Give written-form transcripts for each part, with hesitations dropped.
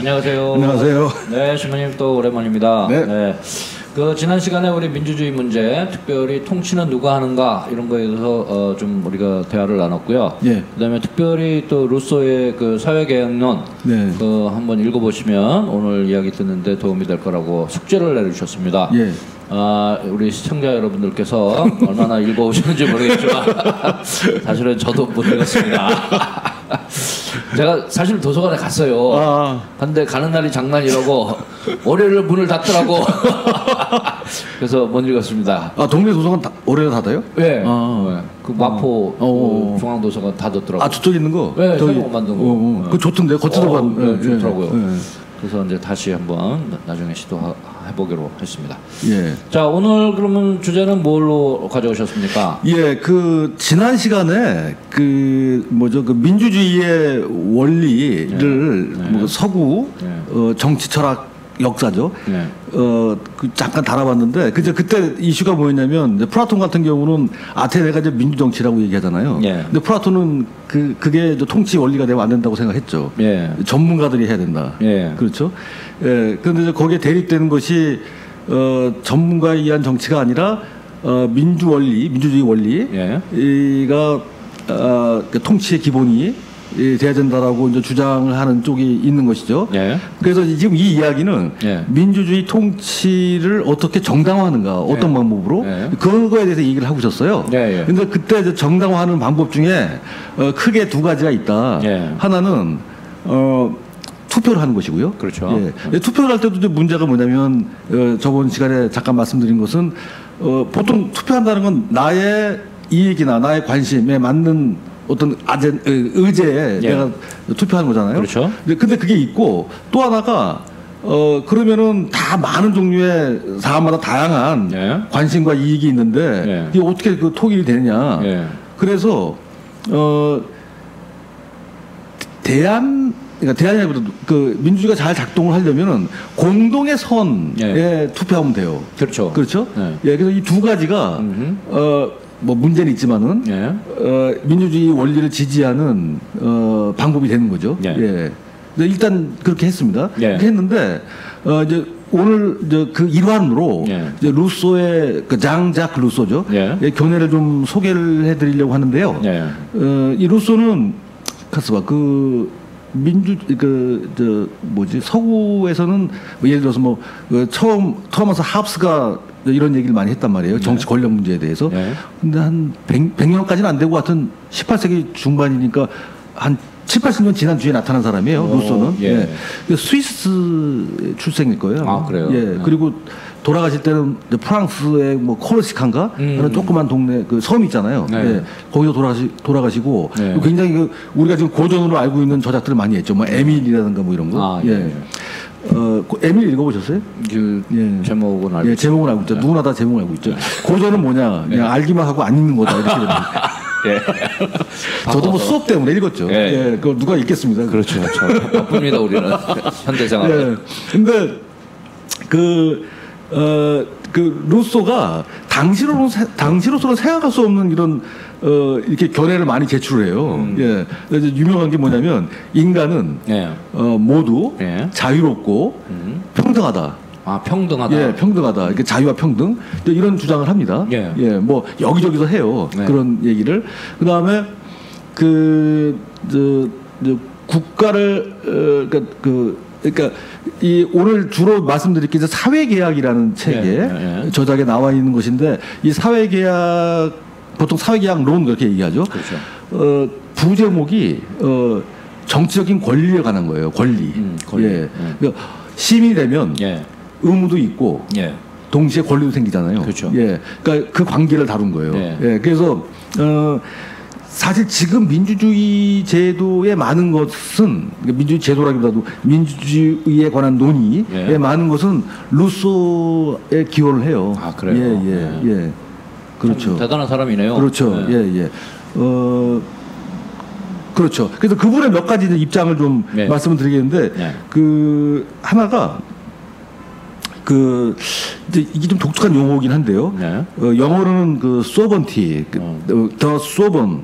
안녕하세요. 안녕하세요. 네, 신부님 또 오랜만입니다. 네. 네. 그 지난 시간에 우리 민주주의 문제, 특별히 통치는 누가 하는가 이런 거에 대해서 좀 우리가 대화를 나눴고요. 예. 그다음에 특별히 또 루소의 그 사회개혁론, 네. 그 한번 읽어보시면 오늘 이야기 듣는데 도움이 될 거라고 숙제를 내려주셨습니다. 예. 우리 시청자 여러분들께서 얼마나 읽어오셨는지 모르겠지만 사실은 저도 못 읽었습니다. 제가 사실 도서관에 갔어요. 근데 가는 날이 장난이라고 월요일 문을 닫더라고. 그래서 못 읽었습니다. 동네 도서관 월요일에 닫아요? 네. 네. 그 마포 그 중앙도서관 닫았더라고요. 저쪽에 있는 거? 네, 새로 만든 거. 그 좋던데 겉으로만. 네, 좋더라고요. 네. 그래서 이제 다시 한번 나중에 시도해보기로 했습니다. 예. 자, 오늘 그러면 주제는 뭘로 가져오셨습니까? 예, 그 지난 시간에 그 민주주의의 원리를 뭐 서구 정치 철학 역사죠. 그 잠깐 다뤄봤는데 그때 이슈가 뭐였냐면 플라톤 같은 경우는 아테네가 이제 민주 정치라고 얘기하잖아요. 근데 플라톤은 그게 통치 원리가 되면 안 된다고 생각했죠. 전문가들이 해야 된다. 그렇죠. 그런데 이제 거기에 대립되는 것이 전문가에 의한 정치가 아니라 민주주의 원리가 통치의 기본이 돼야 된다라고 이제 주장을 하는 쪽이 있는 것이죠. 그래서 지금 이 이야기는 민주주의 통치를 어떻게 정당화하는가, 어떤 방법으로 그거에 대해서 얘기를 하고 있었어요. 근데 그때 이제 정당화하는 방법 중에 크게 두 가지가 있다. 하나는 투표를 하는 것이고요. 그렇죠. 투표를 할 때도 문제가 뭐냐면 저번 시간에 잠깐 말씀드린 것은 보통 투표한다는 건 나의 이익이나 나의 관심에 맞는 어떤 의제에 내가 투표하는 거잖아요. 그렇죠. 근데 그게 있고 또 하나가 그러면은 다 많은 종류의 사람마다 다양한 관심과 이익이 있는데 이게 어떻게 그 통일이 되느냐. 그래서 그러니까 대안이라기보다 그 민주주의가 잘 작동을 하려면은 공동의 선에 투표하면 돼요. 그렇죠. 그렇죠. 그래서 이 두 가지가 뭐 문제는 있지만은 민주주의 원리를 지지하는 방법이 되는 거죠. 근데 일단 그렇게 했습니다. 그렇게 했는데 이제 오늘 그 일환으로 이제 루소의 그 장작 루소죠. 견해를 좀 소개를 해드리려고 하는데요. 이 루소는 가서 서구에서는 뭐 예를 들어서 토마스 합스가 이런 얘기를 많이 했단 말이에요. 정치 권력 문제에 대해서. 근데 한 100년까지는 안 되고 하여튼 18세기 중반이니까 한 7, 80년 지난 뒤에 나타난 사람이에요. 루소는. 스위스 출생일 거예요. 그래요? 그리고 돌아가실 때는 프랑스의 코르시카인가 하는 조그만 동네 그 섬 있잖아요. 거기서 돌아가시고 굉장히 우리가 지금 고전으로 알고 있는 저작들을 많이 했죠. 뭐 에밀이라든가 뭐 이런 거. 에밀 읽어보셨어요? 제목은 알고 있죠. 제목은 알고 있죠. 누구나 다 제목을 알고 있죠. 고전은 뭐냐? 그냥 알기만 하고 안 읽는 거다 이렇게 됩니다. 저도 뭐 수업 때문에 읽었죠. 그거 누가 읽겠습니다. 그렇죠. 바쁩니다 우리는 현대생활. 근데 그 루소가 당시로서는 생각할 수 없는 이런 이렇게 견해를 많이 제출을 해요. 그래서 유명한 게 뭐냐면 인간은 모두 자유롭고 평등하다. 평등하다. 평등하다. 이렇게 자유와 평등 이런 주장을 합니다. 뭐 여기저기서 해요. 그런 얘기를. 그다음에 국가를 그러니까 이 오늘 주로 말씀드릴 게 사회계약이라는 책에 저작에 나와 있는 것인데 이 사회계약 보통 사회계약론 그렇게 얘기하죠. 그렇죠. 부제목이 정치적인 권리에 관한 거예요. 권리. 그러니까 시민이 되면 의무도 있고 동시에 권리도 생기잖아요. 그렇죠. 그러니까 그 관계를 다룬 거예요. 그래서 사실 지금 민주주의 제도에 많은 것은 민주주의 제도라기보다도 민주주의에 관한 논의에 많은 것은 루소에 기원을 해요. 그래요? 그렇죠. 대단한 사람이네요. 그렇죠. 그렇죠. 그래서 그분의 몇 가지 입장을 좀 말씀을 드리겠는데 그 하나가 그 이제 이게 좀 독특한 용어긴 한데요. 네. 영어로는 그 소번티, 더 소번,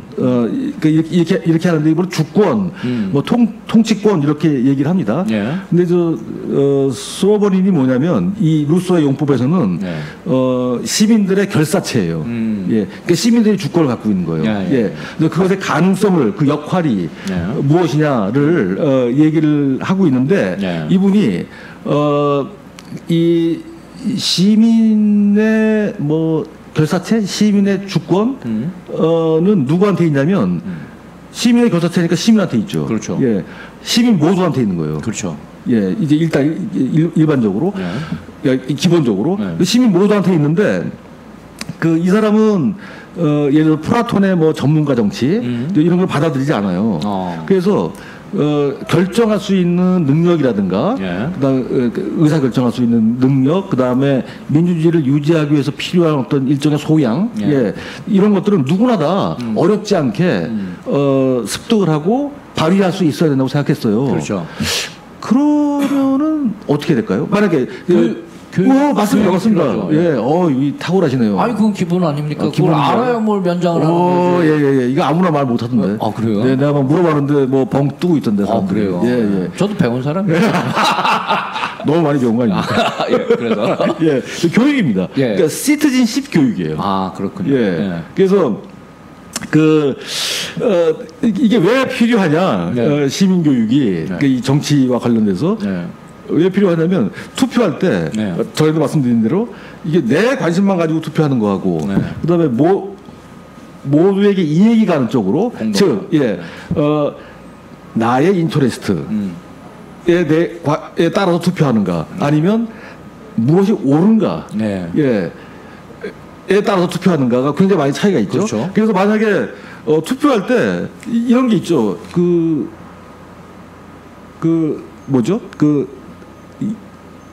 이렇게 하는데 이번 주권, 뭐 통치권 이렇게 얘기를 합니다. 네. 근데 소버린이 뭐냐면 이 루소의 용법에서는 네. 시민들의 결사체예요. 예, 그러니까 시민들이 주권을 갖고 있는 거예요. 예. 그래서 그것의 가능성을 그 역할이 무엇이냐를 얘기를 하고 있는데 이분이 이 시민의 뭐 결사체, 시민의 주권은 누구한테 있냐면 시민의 결사체니까 시민한테 있죠. 그렇죠. 예, 시민 모두한테 있는 거예요. 그렇죠. 예, 이제 일단 일반적으로, 기본적으로 시민 모두한테 있는데 그 이 사람은 예를 들어 플라톤의 뭐 전문가 정치 이런 걸 받아들이지 않아요. 그래서 결정할 수 있는 능력이라든가, 그다음 의사 결정할 수 있는 능력, 그다음에 민주주의를 유지하기 위해서 필요한 어떤 일종의 소양, 이런 것들은 누구나 다 어렵지 않게 습득을 하고 발휘할 수 있어야 된다고 생각했어요. 그렇죠. 그러면은 어떻게 될까요? 만약에 맞습니다, 맞습니다. 예, 이 탁월하시네요. 아니 그건 기본 아닙니까? 그걸 기본이죠. 알아야 뭘 면장을 하는 거지. 예. 이거 아무나 말 못하던데. 아 그래요? 네, 내가 막 물어봤는데 뭐 벙 뜨고 있던데. 사람들이. 그래요. 예. 저도 배운 사람이에요. 너무 많이 배운 거 아닙니까? 예, 그래서 예, 교육입니다. 예. 그러니까 시티즌십 교육이에요. 아 그렇군요. 예. 그래서 이게 왜 필요하냐? 시민 교육이 이 정치와 관련돼서. 왜 필요하냐면 투표할 때 전에도 말씀드린 대로 이게 내 관심만 가지고 투표하는 거하고 그다음에 모두에게 이익이 가는 쪽으로 즉 나의 인터레스트에 따라서 투표하는가 아니면 무엇이 옳은가 에 따라서 투표하는가가 굉장히 많이 차이가 있죠. 그렇죠. 그래서 만약에 투표할 때 이런 게 있죠.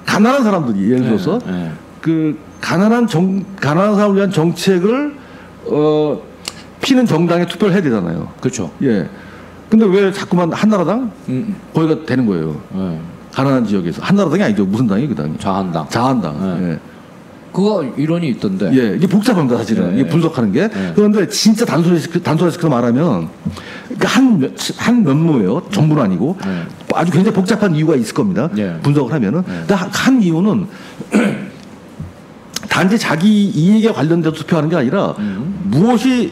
가난한 사람들이 예를 들어서 가난한 사람을 위한 정책을 피는 정당에 투표를 해야 되잖아요. 그렇죠. 예. 근데 왜 자꾸만 한나라당 거기가 되는 거예요. 가난한 지역에서 한나라당이 아니죠. 무슨 당이 그 당이? 자한당. 예. 그거 이론이 있던데. 예, 이게 복잡합니다 사실은. 이게 분석하는 게. 그런데 진짜 단순화시켜서 말하면 한 면모예요. 전부는 아니고 아주 굉장히 복잡한 이유가 있을 겁니다. 분석을 하면은. 근데 한 이유는 단지 자기 이익에 관련돼서 투표하는 게 아니라 무엇이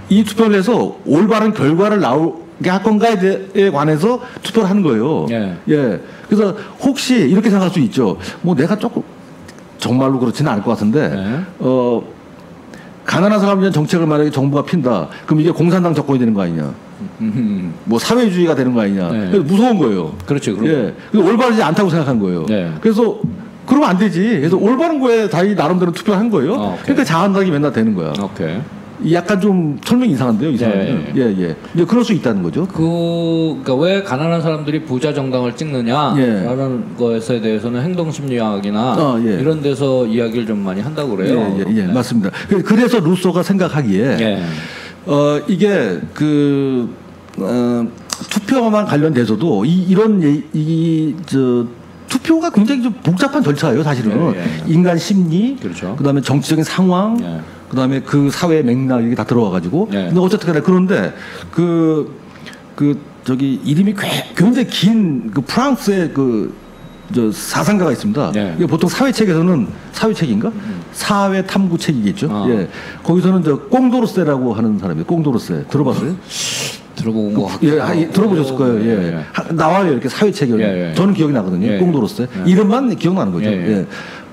이 투표를 해서 올바른 결과를 나오게 할 건가에 관해서 투표를 하는 거예요. 예. 그래서 혹시 이렇게 생각할 수 있죠. 뭐 내가 조금 정말로 그렇지는 않을 것 같은데 가난한 사람을 위한 정책을 만약에 정부가 핀다. 그럼 이게 공산당 정권이 되는 거 아니냐? 뭐 사회주의가 되는 거 아니냐? 그래서 무서운 거예요. 그렇죠. 예. 그래서 올바르지 않다고 생각한 거예요. 그래서 그러면 안 되지. 그래서 올바른 거에 자기 나름대로 투표한 거예요. 그러니까 자한당이 맨날 되는 거야. 약간 좀 설명이 이상한데요, 이 사람은. 예. 이제 그럴 수 있다는 거죠. 그러니까 왜 가난한 사람들이 부자 정당을 찍느냐라는 것에 대해서는 행동심리학이나 이런 데서 이야기를 좀 많이 한다고 그래요. 예, 맞습니다. 그래서 루소가 생각하기에 이게 투표만 관련돼서도 투표가 굉장히 좀 복잡한 절차예요, 사실은. 인간 심리, 그다음에 정치적인 상황, 그다음에 그 사회의 맥락 이게 다 들어와가지고. 근데 어쨌든 간에 그런데 저기 이름이 굉장히 긴 프랑스의 사상가가 있습니다. 이게 보통 사회책에서는 사회책인가? 사회 탐구 책이겠죠. 예. 거기서는 꽁도르세라고 하는 사람이에요. 꽁도르세 들어봤어요? 들어본 거 같아요. 예, 들어보셨을 거예요. 예. 나와요 이렇게 사회책이. 저는 기억이 나거든요. 꽁도르세 이름만 기억나는 거죠. 예.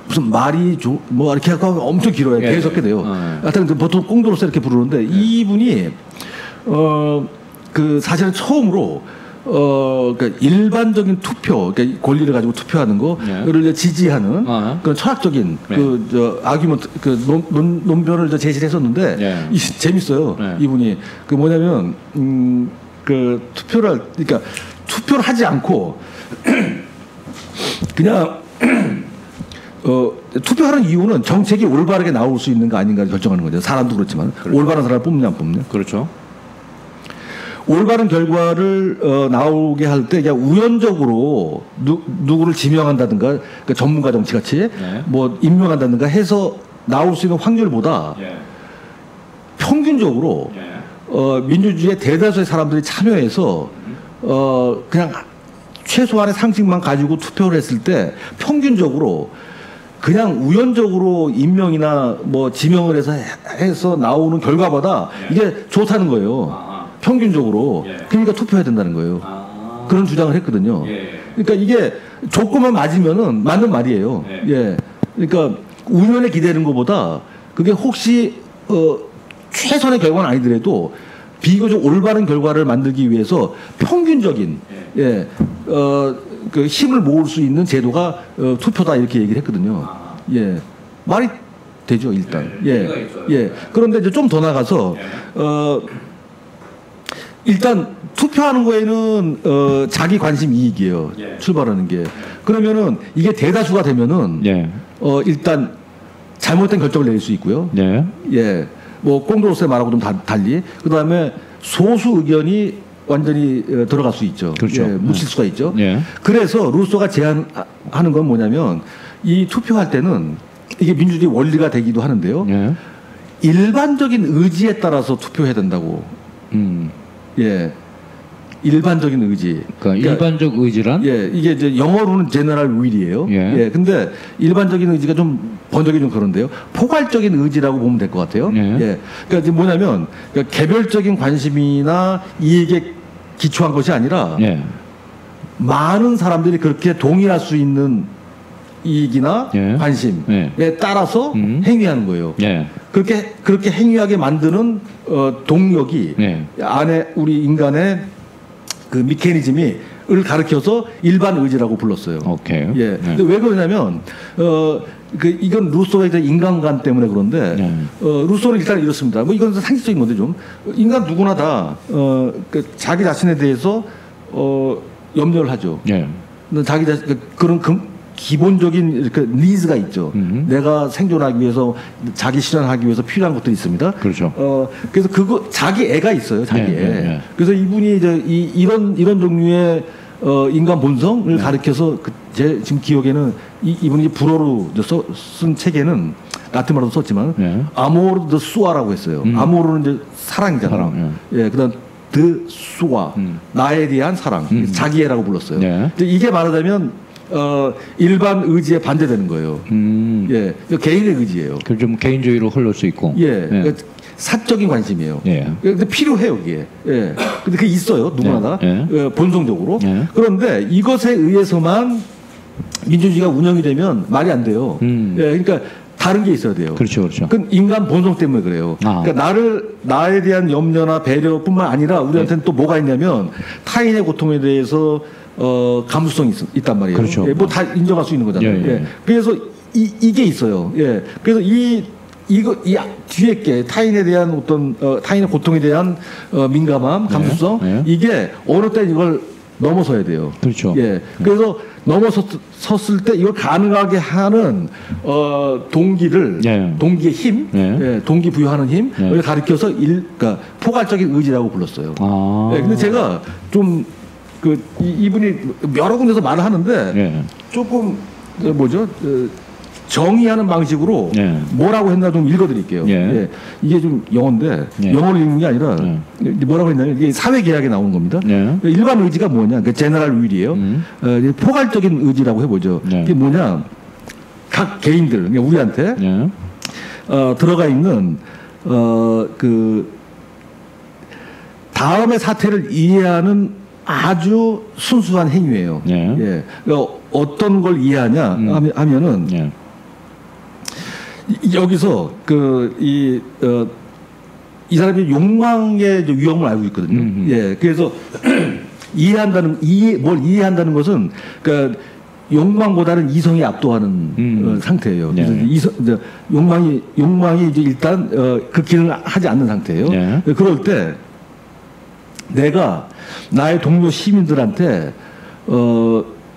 무슨 말이 뭐 이렇게 하고 엄청 길어요. 계속 하게 돼요. 하여튼 보통 꽁도르세 이렇게 부르는데 이분이 사실은 처음으로 그러니까 일반적인 투표, 그러니까 권리를 가지고 투표하는 거를 이제 지지하는 그런 철학적인 아규먼트, 논변을 제시를 했었는데 재밌어요. 이분이 뭐냐면 그러니까 투표를 하지 않고 그냥 투표하는 이유는 정책이 올바르게 나올 수 있는 거 아닌가 결정하는 거죠. 사람도 그렇지만 올바른 사람을 뽑느냐 안 뽑느냐. 그렇죠. 올바른 결과를 나오게 할 때 그냥 우연적으로 누구를 지명한다든가 그러니까 전문가 정치같이 네. 뭐 임명한다든가 해서 나올 수 있는 확률보다 예. 평균적으로 예. 민주주의의 대다수의 사람들이 참여해서 그냥 최소한의 상식만 가지고 투표를 했을 때 평균적으로 그냥 우연적으로 임명이나 뭐 지명을 해서 나오는 결과보다 예. 이게 좋다는 거예요. 평균적으로. 예. 그러니까 투표해야 된다는 거예요. 그런 주장을 했거든요. 예. 그러니까 이게 조건만 맞으면은 맞는 말이에요. 예. 예. 그러니까 우연에 기대는 것보다 그게 혹시 최선의 결과는 아니더라도 비교적 올바른 결과를 만들기 위해서 평균적인 예. 그 힘을 모을 수 있는 제도가 투표다 이렇게 얘기를 했거든요. 예. 말이 되죠, 일단. 예. 예. 그런데 이제 좀 더 나가서 일단 투표하는 거에는 자기 관심 이익이에요. 예. 출발하는 게. 그러면은 이게 대다수가 되면은 예. 일단 잘못된 결정을 내릴 수 있고요. 예. 예. 뭐 꽁도로스의 말하고 좀 달리 그다음에 소수 의견이 완전히 들어갈 수 있죠. 그렇죠. 예, 묻힐 수가 있죠. 예. 그래서 루소가 제안하는 건 뭐냐면 이 투표할 때는 이게 민주주의 원리가 되기도 하는데요. 예. 일반적인 의지에 따라서 투표해야 된다고. 예. 일반적인 의지. 그러니까 일반적 의지란? 예, 이게 이제 영어로는 general will이에요. 예. 근데 일반적인 의지가 좀 번역이 좀 그런데요. 포괄적인 의지라고 보면 될 것 같아요. 예. 그러니까 이제 뭐냐면 그러니까 개별적인 관심이나 이익에 기초한 것이 아니라 예. 많은 사람들이 그렇게 동의할 수 있는 이익이나 예. 관심에 예. 따라서 행위하는 거예요. 예. 그렇게 행위하게 만드는 동력이 예. 안에 우리 인간의 그 미케니즘을 가르쳐서 일반 의지라고 불렀어요. 오케이. 예. 근데 왜 그러냐면 이건 루소가 이제 인간관 때문에 그런데 루소는 일단 이렇습니다. 뭐 이건 상식적인 건데 좀 인간 누구나 다 자기 자신에 대해서 염려를 하죠. 예. 자기 자신 그런 기본적인 이렇게 니즈가 있죠. 내가 생존하기 위해서 자기 실현하기 위해서 필요한 것들이 있습니다. 그렇죠. 그래서 자기 애가 있어요. 자기 애. 예. 그래서 이분이 이제 이런 종류의 인간 본성을 가르쳐서 제 지금 기억에는 이분이 불어로 쓴 책에는 라틴 말로 썼지만 아모르 드 수아라고 했어요. 아모르는 이제 사랑이잖아요. 예. 그다음 드 수아 나에 대한 사랑, 자기 애라고 불렀어요. 이게 말하자면 일반 의지에 반대되는 거예요. 예, 개인의 의지예요. 그 좀 개인주의로 흘러올 수 있고. 예, 그러니까 사적인 관심이에요. 예. 근데 필요해요, 이게. 예. 근데 그게 있어요, 누구나 다. 본성적으로. 예. 그런데 이것에 의해서만 민주주의가 운영이 되면 말이 안 돼요. 예, 그러니까 다른 게 있어야 돼요. 그렇죠, 그렇죠. 그건 인간 본성 때문에 그래요. 그러니까 나에 대한 염려나 배려뿐만 아니라 우리한테는 또 뭐가 있냐면 타인의 고통에 대해서 감수성이 있단 말이에요. 그렇죠. 예, 뭐 다 인정할 수 있는 거잖아요. 예. 예. 그래서 이게 있어요. 예. 그래서 이 뒤에 게 타인에 대한 어떤 타인의 고통에 대한 민감함, 감수성 이게 어느 때 이걸 넘어서야 돼요. 그렇죠. 예. 그래서 넘어섰을 때 이걸 가능하게 하는 동기를 동기의 힘, 동기 부여하는 힘을 가리켜서 그러니까 포괄적인 의지라고 불렀어요. 예. 근데 제가 좀 이분이 여러 군데서 말을 하는데 조금 뭐죠? 정의하는 방식으로 뭐라고 했나 좀 읽어드릴게요. 예. 이게 좀 영어인데 영어로 읽는 게 아니라 뭐라고 했냐면 이게 사회계약에 나오는 겁니다. 일반 의지가 뭐냐? 그 제너럴 윌이에요. 포괄적인 의지라고 해보죠. 이게 뭐냐? 각 개인들, 그러니까 우리한테 들어가 있는 그 다음의 사태를 이해하는 아주 순수한 행위예요. 예. 그러니까 어떤 걸 이해하냐 하면은 여기서 이 사람이 욕망의 위험을 알고 있거든요. 예. 그래서 뭘 이해한다는 것은 그러니까 욕망보다는 이성이 압도하는 상태예요. 그래서 욕망이 이제 일단 그 기능을 하지 않는 상태예요. 그럴 때 내가 나의 동료 시민들한테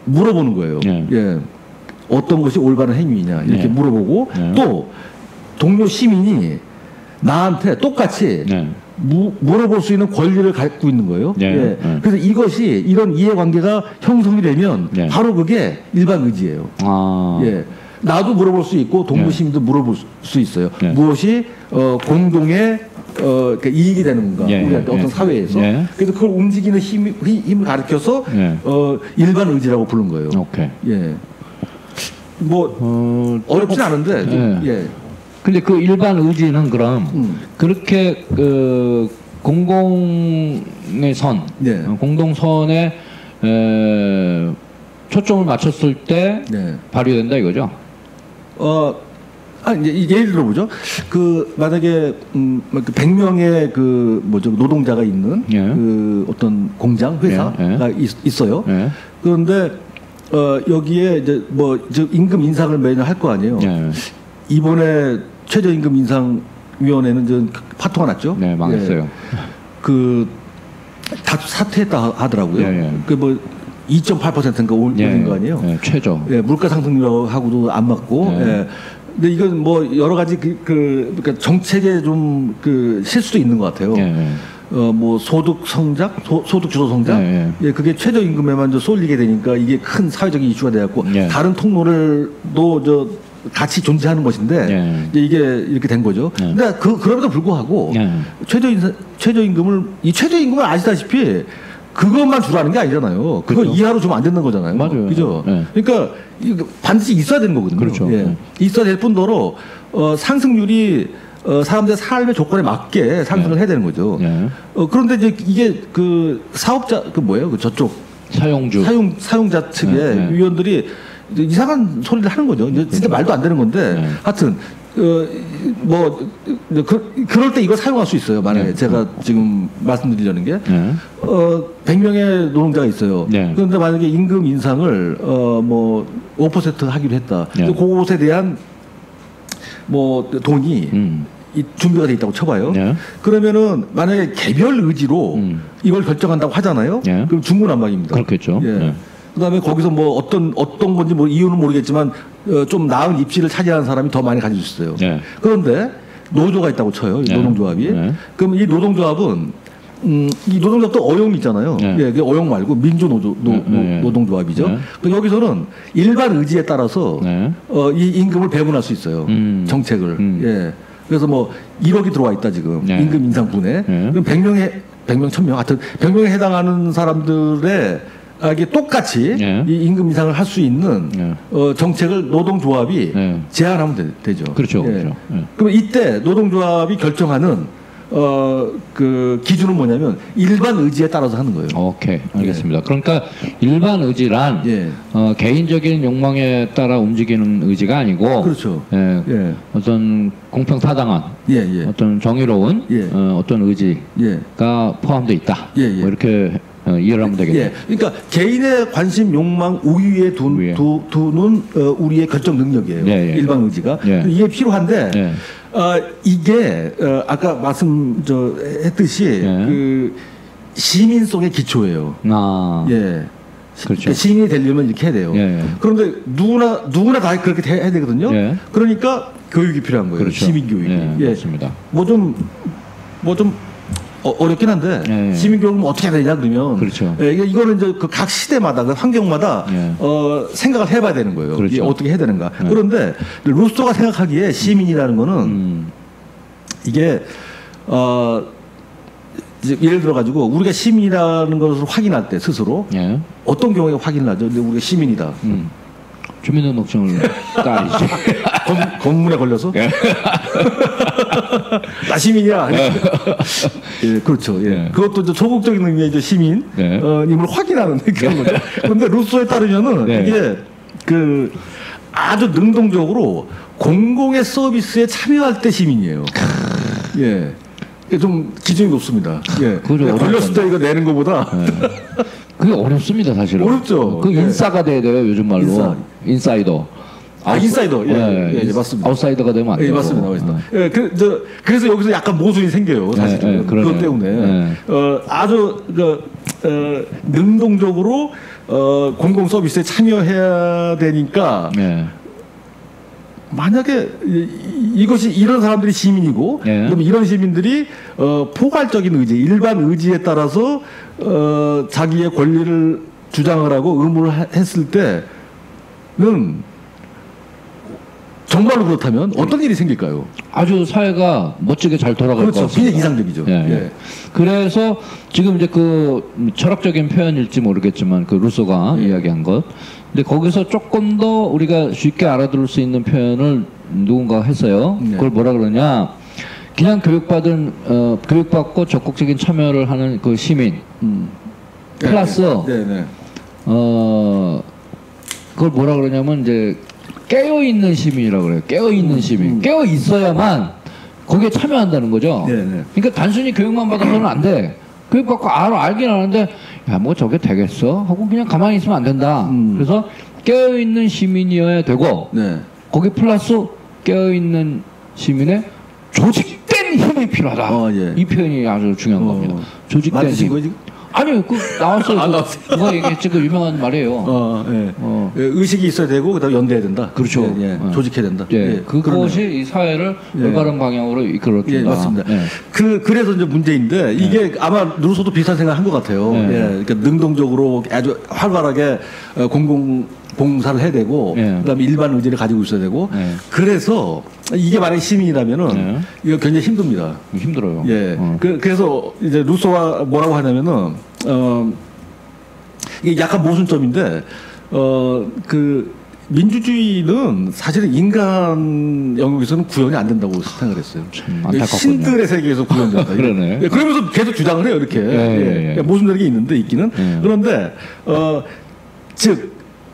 물어보는 거예요. 예. 어떤 것이 올바른 행위냐 이렇게 물어보고 또 동료 시민이 나한테 똑같이 물어볼 수 있는 권리를 갖고 있는 거예요. 그래서 이것이 이런 이해관계가 형성이 되면 바로 그게 일반 의지예요. 나도 물어볼 수 있고 동부 시민도 물어볼 수 있어요. 무엇이 공동의 그러니까 이익이 되는 건가 우리한테 어떤 사회에서 그래서 그걸 움직이는 힘을 가르쳐서 일반 의지라고 부른 거예요. 뭐 어렵진 않은데. 근데 그 일반 의지는 그럼 그렇게 그 공공의 선, 공동선에 초점을 맞췄을 때 발휘된다 이거죠? 이제 예를 들어보죠. 그 만약에 100명의 그 뭐죠 노동자가 있는 그 어떤 공장 회사가 있어요. 그런데 여기에 이제 뭐 임금 인상을 매년 할 거 아니에요. 이번에 최저임금 인상 위원회는 좀 파토가 났죠. 망했어요. 그 다 사퇴했다 하더라고요. 그 뭐 2.8%인가 올린 거 아니에요. 최저. 물가 상승률하고도 안 맞고. 근데 이건 뭐 여러 가지 그러니까 정책에 좀 그 실수도 있는 것 같아요. 뭐 소득 성장, 소득 주도 성장, 그게 최저임금에만 쏠리게 되니까 이게 큰 사회적인 이슈가 돼갖고 다른 통로를도 같이 존재하는 것인데 이게 이렇게 된 거죠. 근데 그럼에도 불구하고 최저임금을 아시다시피 그것만 주라는 게 아니잖아요. 그거 이하로 주면 안 되는 거잖아요. 맞아요. 그죠? 그러니까 반드시 있어야 되는 거거든요. 그렇죠. 있어야 될 뿐더러 상승률이 사람들의 삶의 조건에 맞게 상승을 해야 되는 거죠. 그런데 이제 이게 그 사업자 그 뭐예요? 그 저쪽 사용자 측의 위원들이 이상한 소리를 하는 거죠. 진짜 말도 안 되는 건데 하여튼 뭐 그럴 때 이걸 사용할 수 있어요. 만약에 제가 지금 말씀드리려는 게 100명의 노동자가 있어요. 그런데 만약에 임금 인상을 뭐 5% 하기로 했다. 그것에 대한 뭐 돈이 준비가 돼 있다고 쳐봐요. 그러면은 만약에 개별 의지로 이걸 결정한다고 하잖아요. 그럼 중구난방입니다. 그렇겠죠. 그다음에 거기서 뭐 어떤 건지 뭐 이유는 모르겠지만 좀 나은 입지를 차지하는 사람이 더 많이 가질 수 있어요. 그런데 노조가 있다고 쳐요. 노동조합이. 그럼 이 노동조합은 이 노동조합도 어용이 있잖아요. 어용 말고 민주노조 노동조합이죠. 여기서는 일반 의지에 따라서 이 임금을 배분할 수 있어요. 정책을. 그래서 뭐 1억이 들어와 있다 지금 임금 인상분에. 그럼 100명 1000명 하여튼 100명에 해당하는 사람들의 이게 똑같이 이 임금 인상을 할 수 있는 정책을 노동조합이 제안하면 되죠. 그렇죠. 그렇죠. 그러면 이때 노동조합이 결정하는 그 기준은 뭐냐면 일반 의지에 따라서 하는 거예요. 오케이, 알겠습니다. 그러니까 일반 의지란 개인적인 욕망에 따라 움직이는 의지가 아니고, 그렇죠. 어떤 공평타당한, 어떤 정의로운 어떤 의지가 포함되어 있다. 뭐 이렇게 이해를 하면 되겠네요. 그러니까 개인의 관심, 욕망 우위에 두는 우리의 결정 능력이에요. 일반 의지가. 이게 필요한데 이게 아까 했듯이 그 시민성의 기초예요. 그렇죠. 그러니까 시민이 되려면 이렇게 해야 돼요. 그런데 누구나 다 그렇게 해야 되거든요. 그러니까 교육이 필요한 거예요. 그렇죠. 시민 교육이. 맞습니다. 뭐 좀 어렵긴 한데 시민교육은 어떻게 해야 되냐 그러면 그렇죠. 이거는 이제 그 각 시대마다 그 환경마다 생각을 해봐야 되는 거예요. 그렇죠. 이게 어떻게 해야 되는가. 그런데 루소가 생각하기에 시민이라는 거는 이게 이제 예를 들어 가지고 우리가 시민이라는 것을 확인할 때 스스로 어떤 경우에 확인을 하죠. 근데 우리가 시민이다. 주민등록증을 따야지. 검문에 걸려서? 나 시민이야. 그렇죠. 그것도 이제 조국적인 의미의 이제 시민, 임을 확인하는 그런 거죠. 그런데 루소에 따르면은 이게 그 아주 능동적으로 공공의 서비스에 참여할 때 시민이에요. 좀 기준이 높습니다. 걸렸을 때 이거 내는 것보다. 그게 어렵습니다, 사실은. 어렵죠. 그 인싸가 돼야 돼요, 요즘 말로. 인사이더. 인사이더. 맞습니다. 아웃사이더가 되면 안 돼요. 맞습니다. 그래서 여기서 약간 모순이 생겨요, 사실은. 그것 때문에. 아주 능동적으로 공공 서비스에 참여해야 되니까 만약에 이것이 이런 사람들이 시민이고 예. 그럼 이런 시민들이 포괄적인 의지, 일반 의지에 따라서 자기의 권리를 주장을 하고 의무를 했을 때는 정말로 그렇다면 어떤 일이 생길까요? 아주 사회가 멋지게 잘 돌아갈 그렇죠. 것 같습니다. 굉장히 이상적이죠. 예, 예. 그래서 지금 이제 그 철학적인 표현일지 모르겠지만 그 루소가 이야기한 것. 근데 거기서 조금 더 우리가 쉽게 알아들을 수 있는 표현을 누군가 했어요. 그걸 뭐라 그러냐? 그냥 교육받고 적극적인 참여를 하는 그 시민 플러스 그걸 뭐라 그러냐면 이제 깨어 있는 시민이라고 그래요. 깨어 있는 시민. 깨어 있어야만 거기에 참여한다는 거죠. 그러니까 단순히 교육만 받아서는 안 돼. 교육받고 알긴 아는데 야 뭐 저게 되겠어? 하고 그냥 가만히 있으면 안 된다. 그래서 깨어 있는 시민이어야 되고 거기 플러스 깨어 있는 시민의 조직된 힘이 필요하다. 이 표현이 아주 중요한 겁니다. 조직된 힘. 아니요, 그 나왔어요. 누가 얘기했지? 그 유명한 말이에요. 의식이 있어야 되고 그다음 연대해야 된다. 그렇죠. 조직해야 된다. 그것이 이 사회를 올바른 방향으로 이끌어준다. 맞습니다. 그래서 이제 문제인데 이게 아마 루소도 비슷한 생각한 것 같아요. 그러니까 능동적으로 아주 활발하게 공사를 해야 되고 그다음에 일반 의지를 가지고 있어야 되고 그래서 이게 만약 시민이라면은 이거 굉장히 힘듭니다. 힘들어요. 그래서 이제 루소가 뭐라고 하냐면은 이게 약간 모순점인데 그 민주주의는 사실은 인간 영역에서는 구현이 안 된다고 생각을 했어요. 신들의 세계에서 구현된다. 그러네. 그러면서 계속 주장을 해요. 이렇게 모순되는 게 있는데 있기는 그런데 즉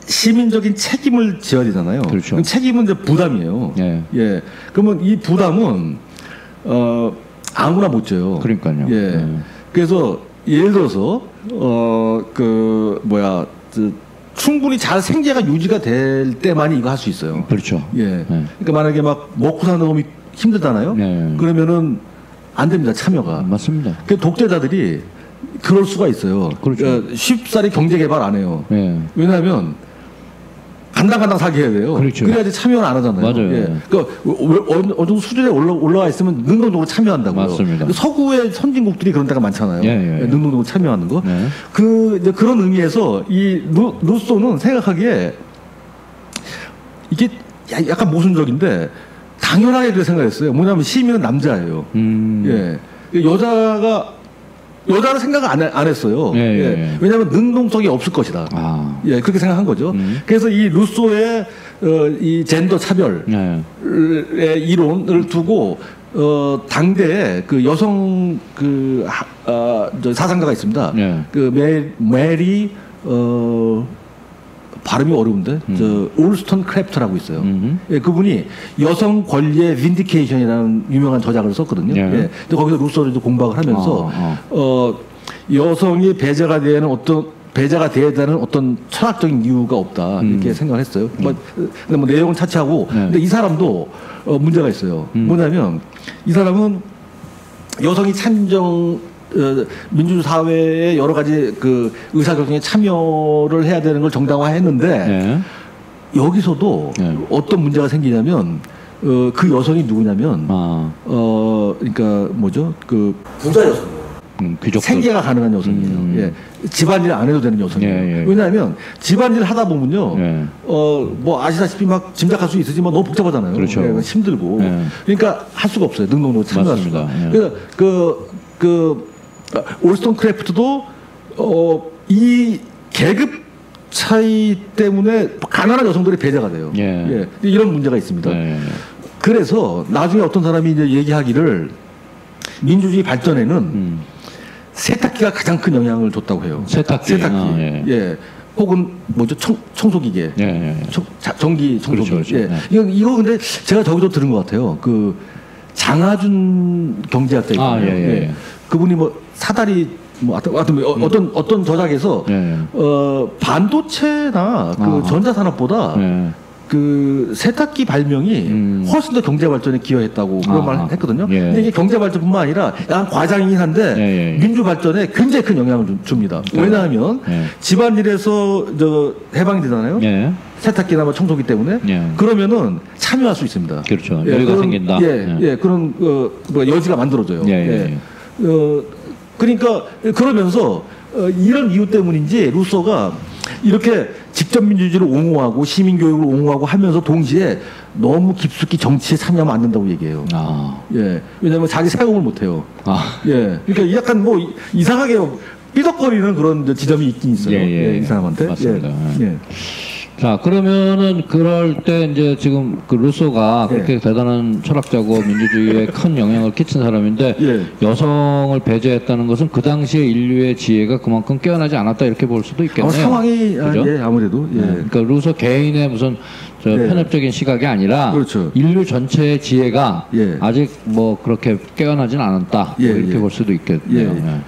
시민적인 책임을 져야 되잖아요. 그렇죠. 그럼 책임은 이제 부담이에요. 그러면 이 부담은 아무나 못 져요. 그러니까요. 그래서 예를 들어서 충분히 잘 생계가 유지가 될 때만이 이거 할 수 있어요. 그렇죠. 그러니까 만약에 막 먹고 사는 놈이 힘들잖아요. 그러면은 안 됩니다. 참여가. 맞습니다. 그 독재자들이 그럴 수가 있어요. 그렇죠. 쉽사리 경제 개발 안 해요. 왜냐하면 간당간당 사기 해야 돼요. 그렇죠. 그래야지 참여를 안 하잖아요. 맞아요. 그러니까 어느 정도 수준에 올라와 있으면 능동적으로 참여한다고요. 맞습니다. 서구의 선진국들이 그런 데가 많잖아요. 능동적으로 참여하는 거. 이제 그런 의미에서 이 루소는 생각하기에 이게 약간 모순적인데 당연하게 그렇게 생각했어요. 뭐냐면 시민은 남자예요. 여자는 생각을 안 했어요. 왜냐하면 능동성이 없을 것이다. 그렇게 생각한 거죠. 그래서 이 루소의 이 젠더 차별의 이론을 두고 당대에 그 여성 사상가가 있습니다. 그 메리 발음이 어려운데 올스턴 크래프트라고 있어요. 그분이 여성 권리의 빈디케이션이라는 유명한 저작을 썼거든요. 근데 거기서 루소를 공부를 하면서 여성이 배제가 되는 배제가 되는 어떤 철학적인 이유가 없다 이렇게 생각을 했어요. 근데 뭐 내용은 차치하고 근데 이 사람도 문제가 있어요. 뭐냐면 이 사람은 여성이 민주주의 사회의 여러 가지 그 의사결정에 참여를 해야 되는 걸 정당화했는데 여기서도 어떤 문제가 생기냐면 그 여성이 누구냐면 그러니까 뭐죠 그 부자 여성. 생계가 가능한 여성이에요. 집안일 안 해도 되는 여성이에요. 왜냐하면 집안일 하다 보면요, 뭐 아시다시피 막 짐작할 수 있으지만 너무 복잡하잖아요. 그렇죠. 힘들고. 그러니까 할 수가 없어요. 능동적으로 참여할 수가. 그래서 올스턴 크래프트도 이 계급 차이 때문에 가난한 여성들이 배제가 돼요. 이런 문제가 있습니다. 그래서 나중에 어떤 사람이 이제 얘기하기를 민주주의 발전에는 세탁기가 가장 큰 영향을 줬다고 해요. 세탁기. 혹은 뭐죠 청소기계, 전기 청소기. 그렇죠. 이거 근데 제가 저기서 들은 것 같아요. 그 장하준 경제학자 있잖아요. 그분이 뭐 사다리 어떤 저작에서 반도체나 그 전자산업보다 그 세탁기 발명이 훨씬 더 경제 발전에 기여했다고 그런 말을 했거든요. 예. 근데 이게 경제 발전뿐만 아니라 약간 과장이긴 한데 민주 발전에 굉장히 큰 영향을 줍니다. 왜냐하면 집안일에서 해방이 되잖아요. 세탁기나 뭐 청소기 때문에 그러면은 참여할 수 있습니다. 그렇죠. 여유가 생긴다. 그런 뭐 여지가 만들어져요. 그러니까 그러면서 이런 이유 때문인지 루소가 이렇게 직접 민주주의를 옹호하고 시민교육을 옹호하고 하면서 동시에 너무 깊숙이 정치에 참여하면 안 된다고 얘기해요. 왜냐하면 자기 사용을 못 해요. 그러니까 약간 뭐 이상하게 삐덕거리는 그런 지점이 있긴 있어요. 이 사람한테. 맞습니다. 자, 그러면은 그럴 때 이제 지금 그 루소가 그렇게 대단한 철학자고 민주주의에 큰 영향을 끼친 사람인데 여성을 배제했다는 것은 그 당시에 인류의 지혜가 그만큼 깨어나지 않았다 이렇게 볼 수도 있겠네요. 상황이 아무래도 그러니까 루소 개인의 무슨 편협적인 시각이 아니라 인류 전체의 지혜가 아직 뭐 그렇게 깨어나진 않았다 뭐 이렇게 볼 수도 있겠네요.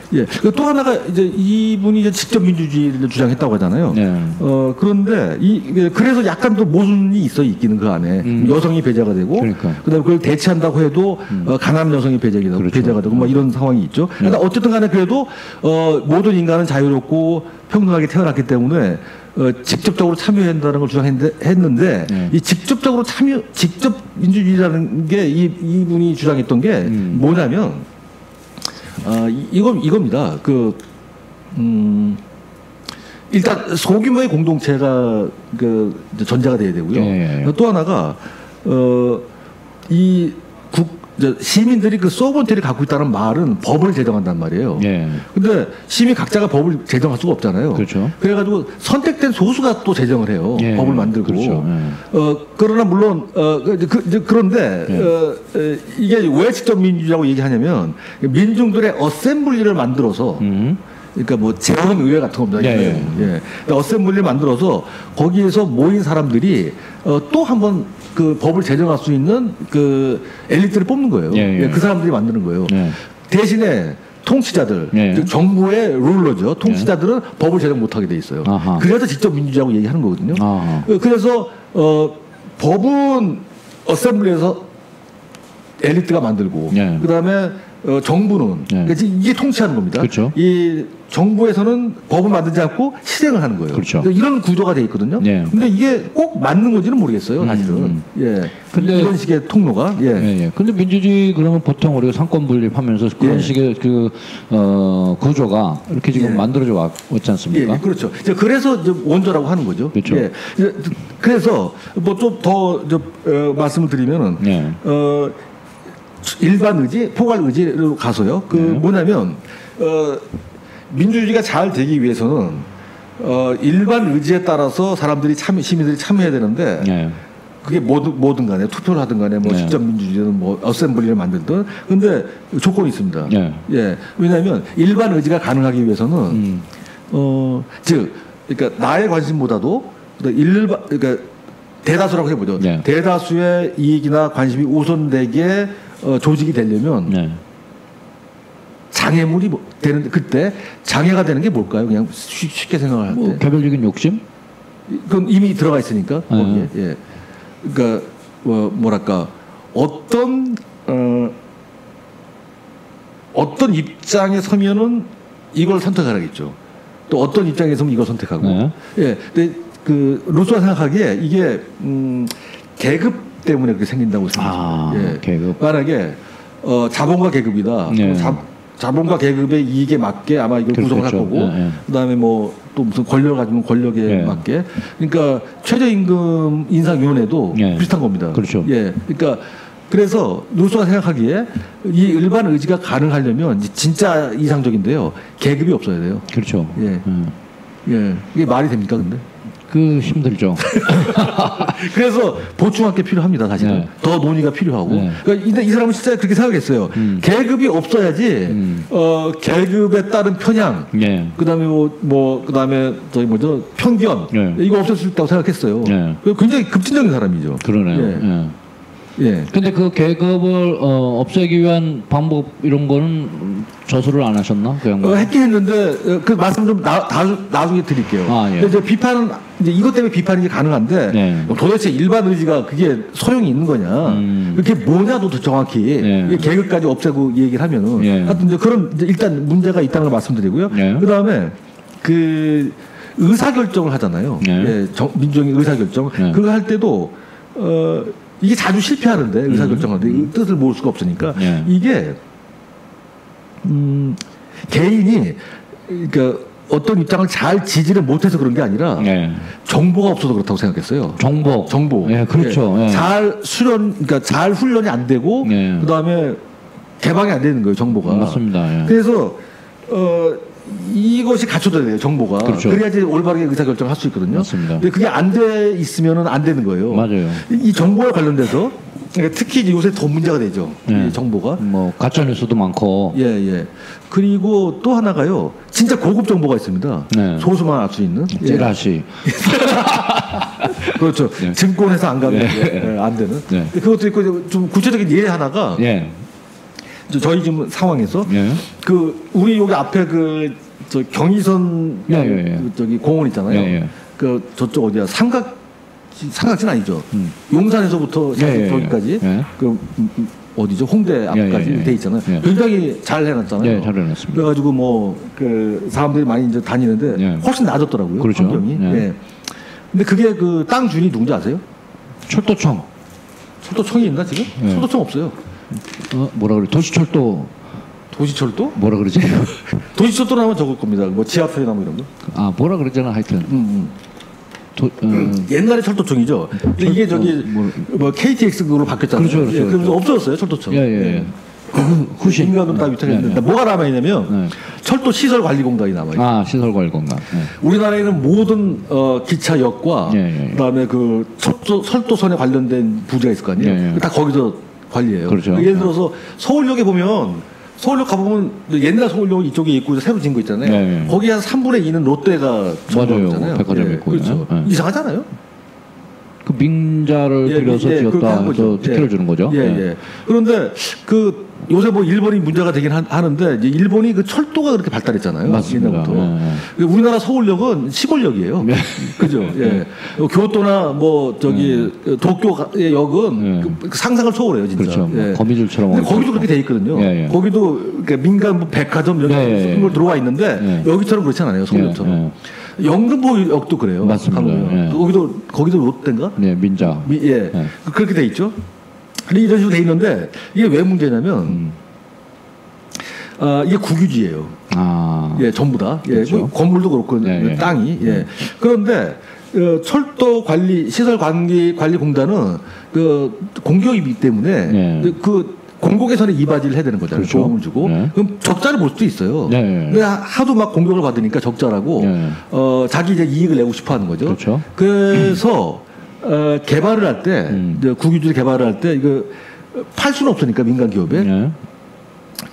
또 하나가 이제 이분이 이제 직접 민주주의를 주장했다고 하잖아요. 그런데 그래서 약간 또 모순이 있기는 그 안에 여성이 배제가 되고 그다음에 그걸 대체한다고 해도 가난한 여성이 배제가 되고 뭐 이런 상황이 있죠. 그러니까 어쨌든 간에 그래도 모든 인간은 자유롭고 평등하게 태어났기 때문에 직접적으로 참여한다는 걸 주장했는데 이 직접 민주주의라는 게 이분이 주장했던 게 뭐냐면 이겁니다. 일단 소규모의 공동체가 전제가 돼야 되고요. 또 하나가 시민들이 그 소버런티를 갖고 있다는 말은 법을 제정한단 말이에요. 근데 시민 각자가 법을 제정할 수가 없잖아요. 그래가지고 선택된 소수가 또 제정을 해요. 법을 만들고. 그러나 물론 그런데 이게 왜 직접 민주주의라고 얘기하냐면 민중들의 어셈블리를 만들어서 그러니까 뭐 재헌의회 같은 겁니다. 그러니까 어셈블리를 만들어서 거기에서 모인 사람들이 또 한번 그 법을 제정할 수 있는 그 엘리트를 뽑는 거예요. 그 사람들이 만드는 거예요. 대신에 통치자들, 즉 정부의 룰러죠. 통치자들은 법을 제정 못하게 돼 있어요. 그래서 직접 민주주의라고 얘기하는 거거든요. 그래서 법은 어셈블리에서 엘리트가 만들고 그다음에 정부는 그러니까 이게 통치하는 겁니다. 이 정부에서는 법을 만들지 않고 실행을 하는 거예요. 그러니까 이런 구조가 돼 있거든요. 근데 이게 꼭 맞는 건지는 모르겠어요, 사실은. 근데 이런 식의 통로가. 근데 민주주의 그러면 보통 우리가 상권 분립하면서 그런 식의 그 구조가 이렇게 지금 만들어져 왔지 않습니까? 그렇죠. 그래서 원조라고 하는 거죠. 그래서 뭐 좀 더 말씀을 드리면은 일반 의지, 포괄 의지로 가서요. 뭐냐면 민주주의가 잘 되기 위해서는 일반 의지에 따라서 시민들이 참여해야 되는데 그게 뭐든 간에 투표를 하든 간에 뭐 직접 민주주의든 뭐 어셈블리를 만들든 근데 조건이 있습니다. 왜냐하면 일반 의지가 가능하기 위해서는 그러니까 나의 관심보다도 그러니까 대다수라고 해보죠. 대다수의 이익이나 관심이 우선되게 조직이 되려면 장애물이 되는데 그때 장애가 되는 게 뭘까요? 그냥 쉽게 생각할 때 개별적인 욕심? 그건 이미 들어가 있으니까 거기에. 그러니까 뭐랄까 어떤 입장에 서면은 이걸 선택하라겠죠. 또 어떤 입장에 서면 이걸 선택하고. 근데 그 루소가 생각하기에 이게 계급 때문에 그렇게 생긴다고 생각해요. 계급. 만약에 자본가 계급이다. 자본가 계급의 이익에 맞게 아마 이걸 구성을 할 거고, 그다음에 뭐 또 무슨 권력 가지면 권력에 맞게. 그러니까 최저임금 인상위원회도 비슷한 겁니다. 그러니까 그래서 루소가 생각하기에 이 일반 의지가 가능하려면 진짜 이상적인데요. 계급이 없어야 돼요. 이게 말이 됩니까, 근데? 힘들죠. 그래서 보충할 게 필요합니다, 사실은. 더 논의가 필요하고. 그러니까 이 사람은 진짜 그렇게 생각했어요. 계급이 없어야지, 계급에 따른 편향, 그다음에 그다음에 편견, 이거 없앨 수 있다고 생각했어요. 굉장히 급진적인 사람이죠. 근데 그 계급을 없애기 위한 방법 이런 거는 저술을 안 하셨나? 했긴 했는데 그 말씀 좀 나중에 드릴게요. 근데 이제 비판은 이제 이것 때문에 비판이 가능한데 네. 도대체 일반 의지가 그게 소용이 있는 거냐? 그게 뭐냐도 정확히 네. 계급까지 없애고 얘기를 하면은 네. 하여튼 이제 그런 이제 일단 문제가 있다는 걸 말씀드리고요. 네. 그 다음에 그 의사결정을 하잖아요. 네. 예, 민주적인 의사결정. 네. 그거 할 때도 이게 자주 실패하는데 의사결정할 때 뜻을 모을 수가 없으니까 네. 이게 개인이 그러니까 어떤 입장을 잘 지지를 못해서 그런 게 아니라 네. 정보가 없어서 그렇다고 생각했어요. 정보. 예, 그렇죠. 예. 예. 잘 그러니까 잘 훈련이 안 되고 예. 그다음에 개방이 안 되는 거예요, 정보가. 맞습니다. 예. 그래서 이것이 갖춰져야 돼요, 정보가. 그렇죠. 그래야지 올바르게 의사결정을 할 수 있거든요. 맞습니다. 근데 그게 안 돼 있으면은 안 되는 거예요. 맞아요. 이 정보와 관련돼서 그러니까 특히 이제 요새 더 문제가 되죠. 예. 이 정보가. 뭐 가짜 뉴스도 많고. 예, 예. 그리고 또 하나가요. 진짜 고급 정보가 있습니다. 네. 소수만 알 수 있는. 찌라시. 그렇죠. 네. 증권회사 안 가면 네. 안 되는. 네. 그것도 있고 좀 구체적인 예 하나가 예. 저희 지금 상황에서 예. 그 우리 여기 앞에 저 경의선 예, 예, 예. 그 저기 공원 있잖아요. 예, 예. 그 저쪽 어디야 삼각진 아니죠. 용산에서부터 예, 예, 저기까지 예. 그 어디죠? 홍대 앞까지 예, 예, 예. 돼 있잖아요. 예. 굉장히 잘 해놨잖아요. 예, 잘 해놨습니다. 그래가지고 뭐 그 사람들이 많이 이제 다니는데 예. 훨씬 낮았더라고요. 그렇죠. 환경이. 예. 예. 근데 그게 그 땅 주인이 누군지 아세요? 철도청. 철도청이 있나 지금? 예. 철도청 없어요. 뭐라 그래? 도시철도. 도시철도? 뭐라 그러지? 도시철도 나오면 적을 겁니다. 뭐 지하철이나 뭐 이런 거. 아, 뭐라 그러잖아, 하여튼. 옛날에 철도청이죠. 근데 이게 저기 뭐 KTX 그걸로 바뀌었잖아요. 그렇죠, 그렇죠. 예, 그래서 없어졌어요 철도청. 예, 예. 후신. 인간으로 다 위탁했는데 예, 예. 뭐가 남아 있냐면 네. 철도 시설 관리 공단이 남아 있어요. 아, 시설관리공간. 예. 우리나라에는 모든 기차역과 예, 예, 예. 그다음에 그 철도선에 관련된 부지가 있을 거 아니에요. 예, 예. 다 거기서 관리해요. 그렇죠. 예를 들어서 서울역에 보면 서울역 가보면 옛날 서울역 이쪽에 있고 새로 지은 거 있잖아요. 예, 예. 거기 한 3분의 2는 롯데가 맞아요. 백화점이 있고. 그렇죠. 예. 이상하잖아요. 그 민자를 들여서 그렇게 한 지었다 거죠. 해서 특혜를 주는 거죠. 예, 예. 그런데 그 요새 뭐 일본이 문제가 되긴 하는데 이제 일본이 그 철도가 그렇게 발달했잖아요. 맞습니다. 옛날부터. 예, 우리나라 서울역은 시골역이에요. 네. 그죠? 예. 교토나 뭐 저기 도쿄의 역은 그 상상을 초월해요, 진짜. 그렇죠. 뭐 예. 거미줄처럼. 근데 거기도 그렇게 돼 있거든요. 예, 예. 거기도 그러니까 민간 뭐 백화점 이런 예, 예. 걸 들어와 있는데 여기처럼 그렇지 않아요, 서울역처럼. 예, 영등포역도 그래요. 맞습니다. 가보면. 예. 거기도 롯데인가? 네, 민자. 예. 예. 그렇게 돼 있죠. 근데 이런 식으로 돼 있는데 이게 왜 문제냐면 이게 국유지예요. 아. 예, 전부 다. 예, 그렇죠. 뭐 건물도 그렇고 예, 예. 땅이. 예. 그런데 철도 관리 시설 관리 공단은 그 공기업이기 때문에 예. 그 공공에서는 이바지를 해야 되는 거잖아요. 그렇죠. 보험을 주고. 예. 그럼 적자를 볼 수도 있어요. 예. 근데 하도 막 공격을 받으니까 적자라고 예. 자기 이제 이익을 내고 싶어 하는 거죠. 그렇죠. 그래서 개발을 할 때 국유지를 개발을 할 때 이거 팔 수는 없으니까 민간 기업에 예.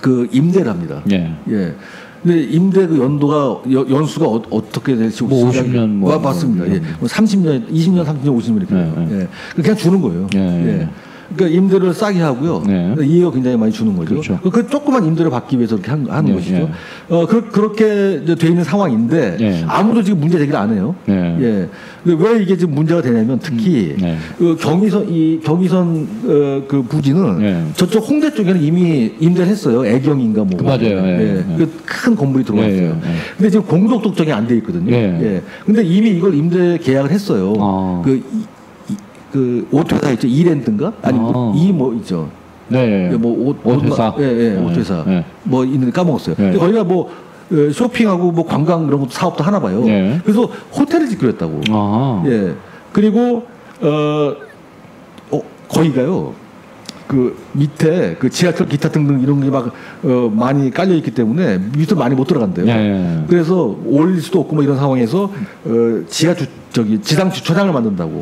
그 임대를 합니다. 예. 예. 근데 임대 그 연도가 연수가 어떻게 될지 뭐 50년 뭐 맞습니다. 예. 뭐 30년, 20년, 30년, 50년 이렇게 돼요. 예, 예. 예. 그냥 주는 거예요. 예, 예. 그러니까 임대를 싸게 하고요. 예. 이익을 굉장히 많이 주는 거죠. 그렇죠. 그 조그만 임대를 받기 위해서 그렇게 하는 예, 것이죠. 예. 그렇게 돼 있는 상황인데 예. 아무도 지금 문제 제기를 안 해요. 예. 예. 근데 왜 이게 지금 문제가 되냐면 특히 예. 그 경의선 그 부지는 예. 저쪽 홍대 쪽에는 이미 임대를 했어요. 애경인가 뭐. 맞아요. 예. 예. 그 큰 건물이 들어와 있어요. 예, 예, 예. 근데 지금 공동 독점이 안 돼 있거든요. 예. 예. 근데 이미 이걸 임대 계약을 했어요. 아. 그 옷회사 있죠. 이랜드인가? 아니 아. 뭐 있죠. 네. 예, 뭐 옷회사. 예, 옷회사. 예. 뭐 있는데 까먹었어요. 예. 근데 거기가 뭐 쇼핑하고 뭐 관광 이런 것도 사업도 하나 봐요. 예. 그래서 호텔을 짓기로 했다고. 아. 예. 그리고 거기가요. 그 밑에 그 지하철 기타 등등 이런 게 막 많이 깔려 있기 때문에 밑으로 많이 못 들어간대요. 예. 그래서 올릴 수도 없고 뭐 이런 상황에서 지상 주차장을 만든다고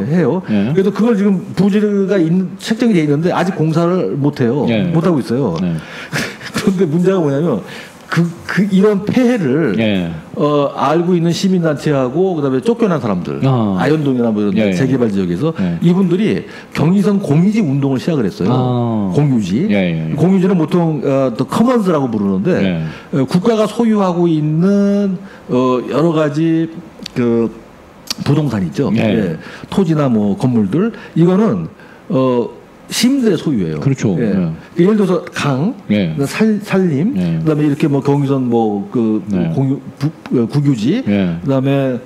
해요. 예. 그래서 그걸 지금 부지가 책정이 돼 있는데 아직 공사를 못 해요. 예. 못 하고 있어요. 예. 그런데 문제가 뭐냐면 이런 폐해를 예. 알고 있는 시민단체하고 그다음에 쫓겨난 사람들, 아현동이나 뭐 이런 예. 재개발 지역에서 예. 이분들이 경의선 공유지 운동을 시작을 했어요. 아. 공유지. 예. 공유지는 보통 또 커먼스라고 부르는데 국가가 소유하고 있는 여러 가지 그 부동산 있죠. 예. 토지나 뭐 건물들 이거는 시민들의 소유예요. 그렇죠. 예. 예를 들어서 강, 산림, 그다음에 이렇게 뭐 경의선 뭐 그 공유 국유지, 그다음에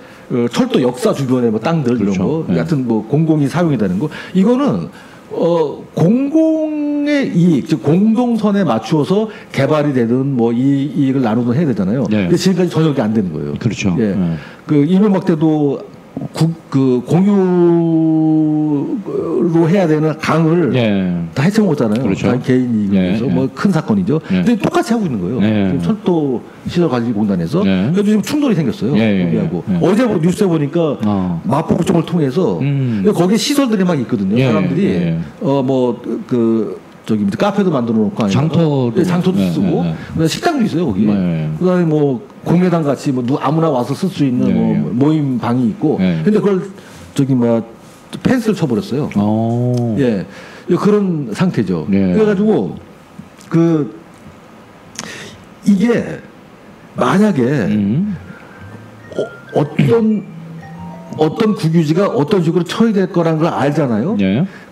철도 역사 주변의 뭐 땅들 그렇죠. 이런 거, 같은 뭐 공공이 사용이 되는 거, 이거는 공공의 이익, 즉 공동선에 맞추어서 개발이 되든 뭐 이 이익을 나누든 해야 되잖아요. 근데 지금까지 전혀 그게 안 되는 거예요. 그렇죠. 예. 그 이명박 때도 그 공유로 해야 되는 강을 다 해쳐먹었잖아요. 그렇죠. 다 개인 이익을 위해서 뭐 큰 사건이죠. 근데 똑같이 하고 있는 거예요. 지금 철도 시설관리공단에서 그래서 지금 충돌이 생겼어요. 거기하고 어제 뉴스에 보니까 마포구청을 통해서 거기에 시설들이 막 있거든요. 사람들이 뭐 그 저기 카페도 만들어 놓고 장터도 쓰고 식당도 있어요 거기. 그다음에 뭐 공회당 같이 뭐 아무나 와서 쓸 수 있는 뭐 모임 방이 있고. 근데 그걸 저기 뭐 펜스를 쳐버렸어요. 예, 그런 상태죠. 그래가지고 그 이게 만약에 어떤 국유지가 어떤 식으로 처리될 거라는 걸 알잖아요.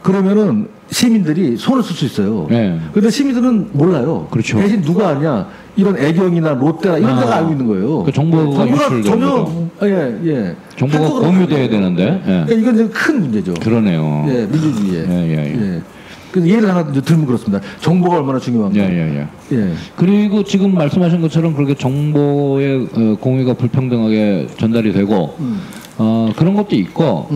그러면은 시민들이 손을 쓸 수 있어요. 그런데 시민들은 몰라요. 그렇죠. 대신 누가 아냐? 이런 애경이나 롯데나 이런 데가 알고 있는 거예요. 그 정보가 전혀 정보가 공유돼야 되는데. 그러니까 이건 큰 문제죠. 그러네요. 예, 민주주의에. 그래서 예를 하나 들면 그렇습니다. 정보가 얼마나 중요한가. 그리고 지금 말씀하신 것처럼 그렇게 정보의 공유가 불평등하게 전달이 되고 그런 것도 있고.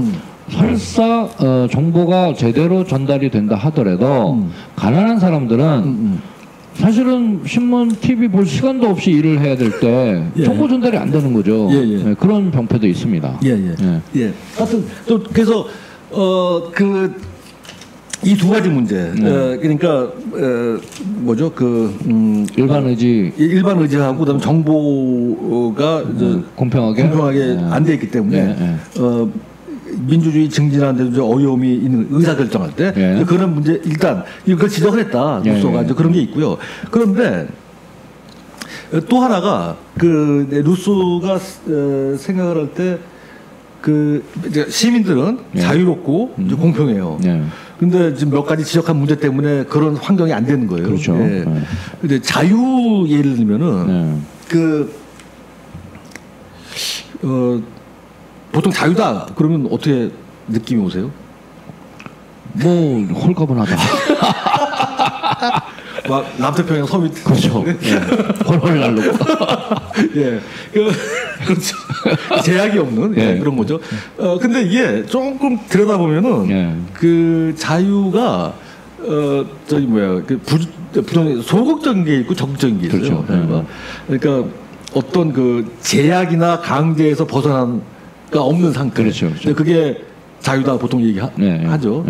설사 정보가 제대로 전달이 된다 하더라도 가난한 사람들은 사실은 신문, TV 볼 시간도 없이 일을 해야 될 때 정보 전달이 안 되는 거죠. 그런 병폐도 있습니다. 하여튼 또 그래서 이 두 가지 문제. 그러니까 뭐죠? 일반 의지하고 그다음에 정보가 공평하게 안 돼 있기 때문에 민주주의 증진하는 데 어려움이 있는 의사결정할 때 그런 문제 일단 이걸 지적을 했다. 루소가 그런 게 있고요. 그런데 또 하나가 루소가 생각을 할 때 시민들은 자유롭고 공평해요. 근데 지금 몇 가지 지적한 문제 때문에 그런 환경이 안 되는 거예요. 그렇죠. 근데 자유 예를 들면은 보통 자유다 그러면 어떻게 느낌이 오세요? 뭐 홀가분하다. 막 남태평양 섬이 그렇죠. 헐헐 날르고. 그렇죠. 제약이 없는 그런 거죠. 근데 이게 조금 들여다보면은 그 자유가 저기 뭐야 부정 소극적인 게 있고 적극적인 게 있어요. 그렇죠. 그러니까 어떤 그 제약이나 강제에서 벗어난 가 없는 상태. 그렇죠. 그게 자유다 보통 얘기하죠.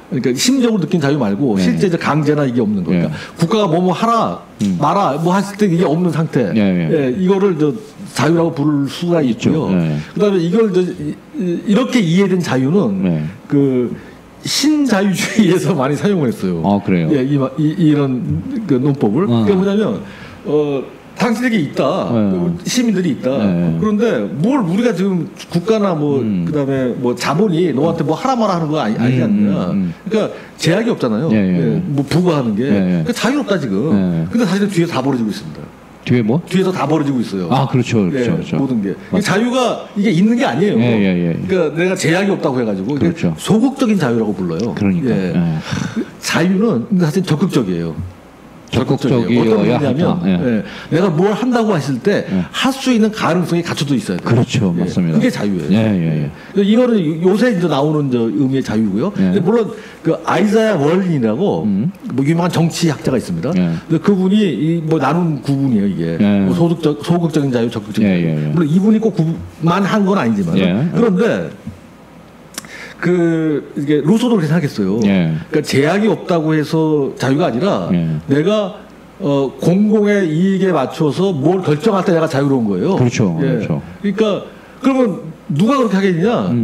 그러니까 심적으로 느낀 자유 말고 실제 강제나 이게 없는 거니까 국가가 뭐 하라 마라 뭐 했을 때 이게 없는 상태. 이거를 자유라고 부를 수가 있고요. 그다음에 이걸 이렇게 이해된 자유는 신자유주의에서 많이 사용을 했어요. 아 그래요? 이런 논법을. 그게 뭐냐면 당신에게 있다. 시민들이 있다. 그런데 뭘 우리가 지금 국가나 뭐 그다음에 뭐 자본이 너한테 뭐 하라 마라 하는 거 아니지 않느냐. 그러니까 제약이 없잖아요. 뭐 부과하는 게. 그러니까 자유롭다 지금. 근데 사실은 뒤에서 다 벌어지고 있습니다. 뒤에 뭐? 뒤에서 다 벌어지고 있어요. 아 그렇죠. 그렇죠. 모든 게. 자유가 이게 있는 게 아니에요. 그러니까 내가 제약이 없다고 해가지고 그렇죠. 소극적인 자유라고 불러요. 그러니까. 자유는 사실 적극적이에요. 적극적이어야 한다. 내가 뭘 한다고 했을 때 할 수 있는 가능성이 갖춰져 있어야 돼요. 그렇죠, 맞습니다. 그게 자유예요. 이거는 요새 이제 나오는 의미의 자유고요. 근데 물론 아이자야 월린이라고 뭐 유명한 정치학자가 있습니다. 근데 그분이 뭐 나눈 구분이에요 이게. 뭐 소극적인 자유, 적극적인 자유. 물론 이분이 꼭 구분만 한 건 아니지만 그런데. 이게 루소도 그렇게 생각했어요. 그러니까 제약이 없다고 해서 자유가 아니라 내가 공공의 이익에 맞춰서 뭘 결정할 때 내가 자유로운 거예요. 그렇죠. 그렇죠. 그러니까 그러면 누가 그렇게 하겠느냐?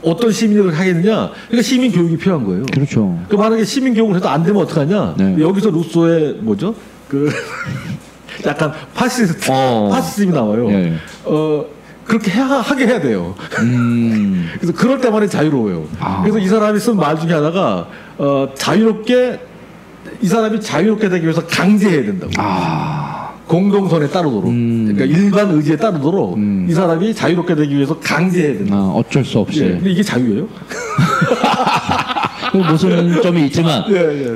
어떤 시민이 그렇게 하겠느냐? 그러니까 시민 교육이 필요한 거예요. 그렇죠. 그 만약에 시민 교육을 해도 안 되면 어떡하냐? 여기서 루소의 약간 파시즘이 나와요. 그렇게 하게 해야 돼요. 그래서 그럴 때만에 자유로워요. 그래서 이 사람이 쓴 말 중에 하나가 이 사람이 자유롭게 되기 위해서 강제해야 된다고. 공동선에 따르도록. 그러니까 일반 의지에 따르도록 이 사람이 자유롭게 되기 위해서 강제해야 된다. 어쩔 수 없이. 예, 근데 이게 자유예요? 무슨 점이 있지만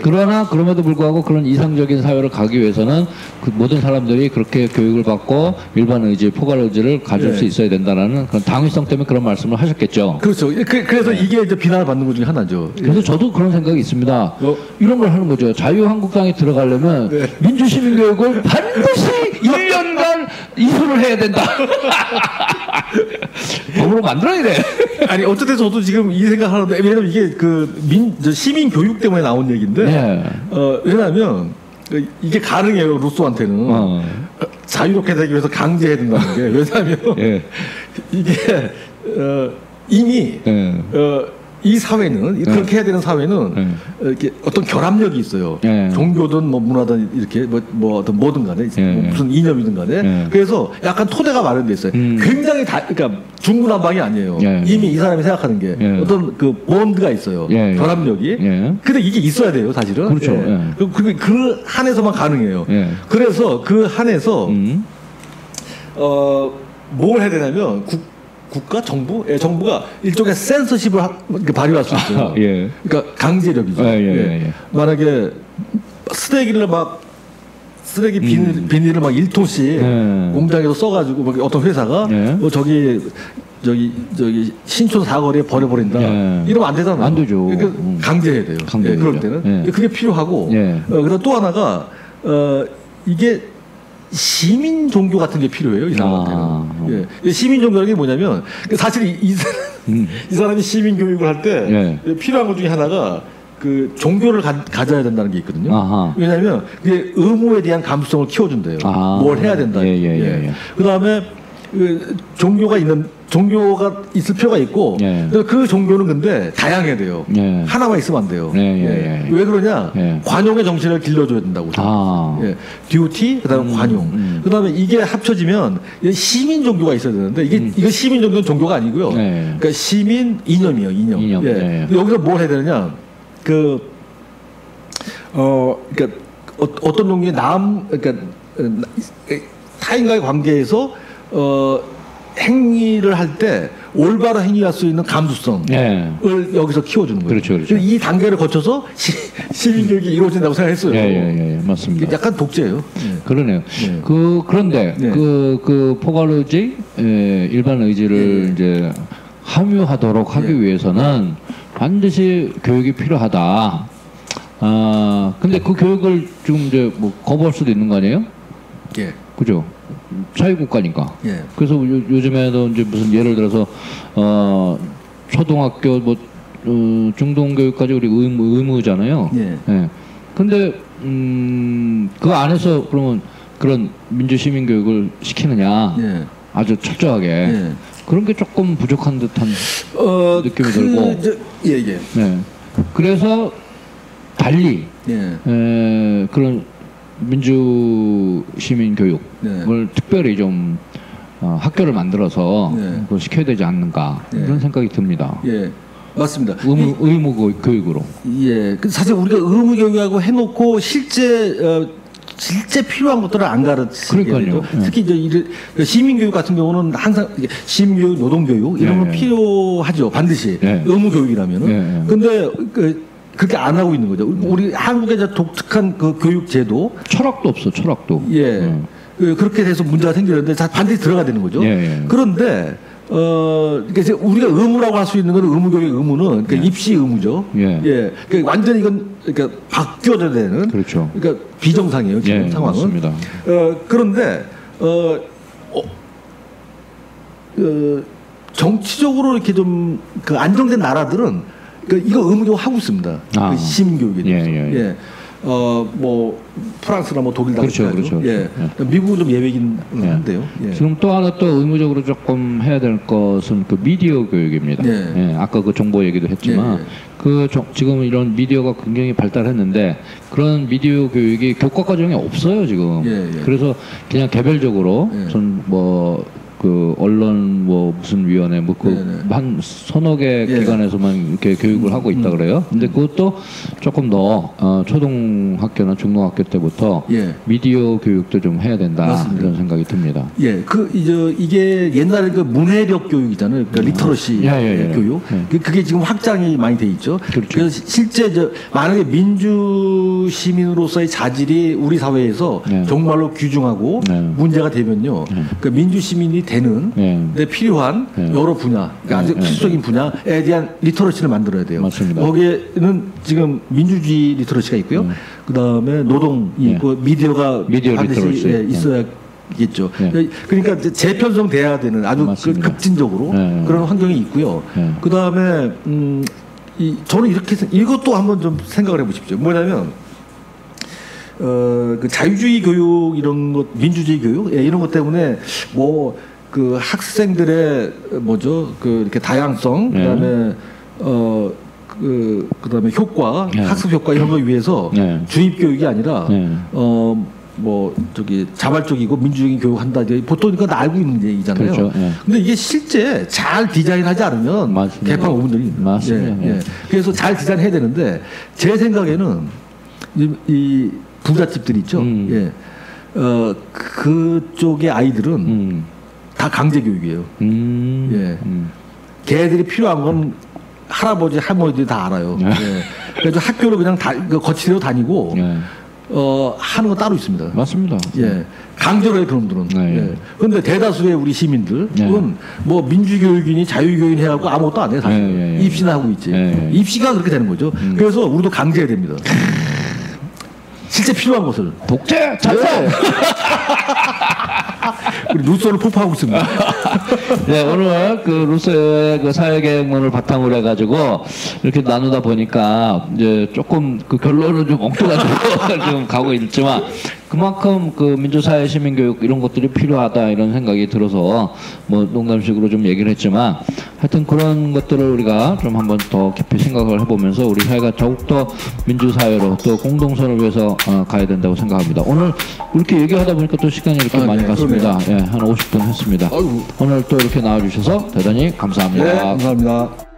그러나 그럼에도 불구하고 그런 이상적인 사회를 가기 위해서는 그 모든 사람들이 그렇게 교육을 받고 일반 의지, 포괄 의지를 가질 수 있어야 된다라는 그런 당위성 때문에 그런 말씀을 하셨겠죠. 그렇죠. 그래서 이게 이제 비난을 받는 것 중에 하나죠. 그래서 저도 그런 생각이 있습니다. 이런 걸 하는 거죠. 자유한국당에 들어가려면 민주시민교육을 반드시 1년간 이수를 해야 된다. 법으로 만들어야 돼. 아니 어쨌든 저도 지금 이 생각하는데 왜냐면 이게 시민 교육 때문에 나온 얘기인데 왜냐하면 이게 가능해요 루소한테는 자유롭게 되기 위해서 강제해야 된다는 게 왜냐하면 이게 이미 이 사회는 그렇게 해야 되는 사회는 이렇게 어떤 결합력이 있어요. 종교든 뭐 문화든 이렇게 뭐 어떤 뭐든 간에 무슨 이념이든 간에 그래서 약간 토대가 마련돼 있어요. 굉장히 그러니까 중구난방이 아니에요. 이미 이 사람이 생각하는 게 어떤 그 본드가 있어요. 결합력이. 근데 이게 있어야 돼요, 사실은. 그렇죠. 그 한에서만 가능해요. 그래서 그 한에서 뭘 해야 되냐면 국가, 정부가 일종의 센서십을 발휘할 수 있어요. 그러니까 강제력이죠. 만약에 쓰레기 비닐을 막 1톤씩 공장에서 써가지고 뭐 어떤 회사가 뭐 저기 신촌 사거리에 버려버린다. 이러면 안 되잖아요. 안 되죠. 그러니까 강제해야 돼요. 그럴 때는 그게 필요하고. 그리고 또 하나가 이게 시민 종교 같은 게 필요해요, 이 사람한테는. 시민 종교라는 게 뭐냐면, 사실 이 사람이 시민 교육을 할 때 필요한 것 중에 하나가 그 종교를 가져야 된다는 게 있거든요. 왜냐하면 그게 의무에 대한 감수성을 키워준대요. 뭘 해야 된다. 그 다음에 종교가 있을 필요가 있고 그 종교는 근데 다양해야 돼요. 하나만 있으면 안 돼요. 왜 그러냐? 관용의 정신을 길러줘야 된다고. 듀티, 그다음에 관용. 그다음에 이게 합쳐지면 시민 종교가 있어야 되는데 이거 시민 종교는 종교가 아니고요. 그러니까 시민 이념이에요. 이념. 여기서 뭘 해야 되느냐? 그러니까 어떤 종류의 그러니까 타인과의 관계에서 행위를 할 때 올바로 행위할 수 있는 감수성을 여기서 키워주는 거예요. 그렇죠. 이 단계를 거쳐서 시민교육이 이루어진다고 생각했어요. 맞습니다. 약간 독재예요. 그러네요. 그런데 그 포괄 의지, 일반 의지를 이제 함유하도록 하기 위해서는 반드시 교육이 필요하다. 근데 그 교육을 지금 이제 뭐 거부할 수도 있는 거 아니에요? 그죠? 자유국가니까. 그래서 요즘에도 이제 무슨 예를 들어서 초등학교 뭐 중등교육까지 우리 의무잖아요. 근데 그 안에서 그러면 그런 민주시민 교육을 시키느냐? 아주 철저하게. 그런 게 조금 부족한 듯한 느낌이 들고. 그래서 달리 그런 민주 시민 교육을 특별히 좀 학교를 만들어서 그걸 시켜야 되지 않는가 이런 생각이 듭니다. 맞습니다. 의무 교육으로. 사실 우리가 의무 교육하고 해놓고 실제 필요한 것들을 안 가르치게 되죠. 특히 이제 시민 교육 같은 경우는 항상 시민 교육, 노동 교육 이런 건 필요하죠. 반드시 의무 교육이라면은. 근데 그렇게 안 하고 있는 거죠. 우리 한국의 독특한 그 교육 제도. 철학도 없어, 철학도. 그렇게 돼서 문제가 생기는데 반드시 들어가야 되는 거죠. 그런데, 그러니까 우리가 의무라고 할 수 있는 건 의무교육 의무는 그러니까 입시 의무죠. 그러니까 완전히 이건 그러니까 바뀌어져야 되는. 그렇죠. 그러니까 비정상이에요, 지금 상황은. 맞습니다. 그런데, 정치적으로 이렇게 좀 그 안정된 나라들은 이거 의무교육 하고 있습니다. 시민교육에 대해서. 뭐 프랑스나 뭐 독일 그렇죠. 미국은 좀 예외긴 한데요. 지금 또 하나 또 의무적으로 조금 해야 될 것은 그 미디어 교육입니다. 아까 그 정보 얘기도 했지만 지금 이런 미디어가 굉장히 발달했는데 그런 미디어 교육이 교과 과정에 없어요 지금. 그래서 그냥 개별적으로 전 뭐 그 언론 뭐 무슨 위원회 뭐 그 한 서너 개 기관에서만 이렇게 교육을 하고 있다 그래요. 근데 그것도 조금 더 초등학교나 중등학교 때부터 미디어 교육도 좀 해야 된다. 맞습니다. 이런 생각이 듭니다. 예, 이게 옛날에 그 문해력 교육이잖아요. 그러니까 리터러시 교육. 그게 지금 확장이 많이 돼 있죠. 그렇죠. 그래서 실제 만약에 민주 시민으로서의 자질이 우리 사회에서 정말로 귀중하고 문제가 되면요, 그러니까 민주 시민이 되는 데 필요한 여러 분야, 그러니까 아주 필수적인 분야에 대한 리터러시를 만들어야 돼요. 맞습니다. 거기에는 지금 민주주의 리터러시가 있고요. 그 다음에 노동이 있고 미디어가 반드시 있어야겠죠. 그러니까 재편성돼야 되는 아주 급진적으로 그런 환경이 있고요. 그 다음에 저는 이것도 한번 좀 생각을 해보십시오. 뭐냐면 그 자유주의 교육 이런 것, 민주주의 교육 이런 것 때문에 뭐 그 학생들의 이렇게 다양성, 그다음에 그다음에 효과, 학습 효과 이런 걸 위해서 주입 교육이 아니라 자발적이고 민주적인 교육한다. 보통 이거 다 알고 있는 얘기잖아요. 그렇죠. 근데 이게 실제 잘 디자인하지 않으면 개판 오분들이 맞습니다. 그래서 잘 디자인해야 되는데 제 생각에는 이 부잣집들 있죠. 그쪽의 아이들은 다 강제 교육이에요. 걔들이 필요한 건 할아버지 할머니들이 다 알아요. 그래서 학교를 그냥 거치대로 다니고 하는 거 따로 있습니다. 맞습니다. 강제로 해 그놈들은. 그런데 대다수의 우리 시민들은 뭐 민주교육이니 자유교육이니 해갖고 아무것도 안 해 사실. 입시나 하고 있지. 입시가 그렇게 되는 거죠. 그래서 우리도 강제해야 됩니다. 실제 필요한 것을. 독재! 찬성! 우리 루소를 폭파하고 있습니다. 네, 오늘 그 루소의 그 사회계획론을 바탕으로 해가지고 이렇게 나누다 보니까 이제 조금 그 결론은 좀 엉뚱하게 좀 가고 있지만 그만큼 그 민주사회 시민교육 이런 것들이 필요하다 이런 생각이 들어서 뭐 농담식으로 좀 얘기를 했지만 하여튼 그런 것들을 우리가 좀 한번 더 깊이 생각을 해보면서 우리 사회가 더욱더 민주사회로 또 공동선을 위해서 가야 된다고 생각합니다. 오늘 이렇게 얘기하다 보니까 또 시간이 이렇게 많이 갔습니다. 한 50분 했습니다. 오늘 또 이렇게 나와주셔서 대단히 감사합니다. 네, 감사합니다.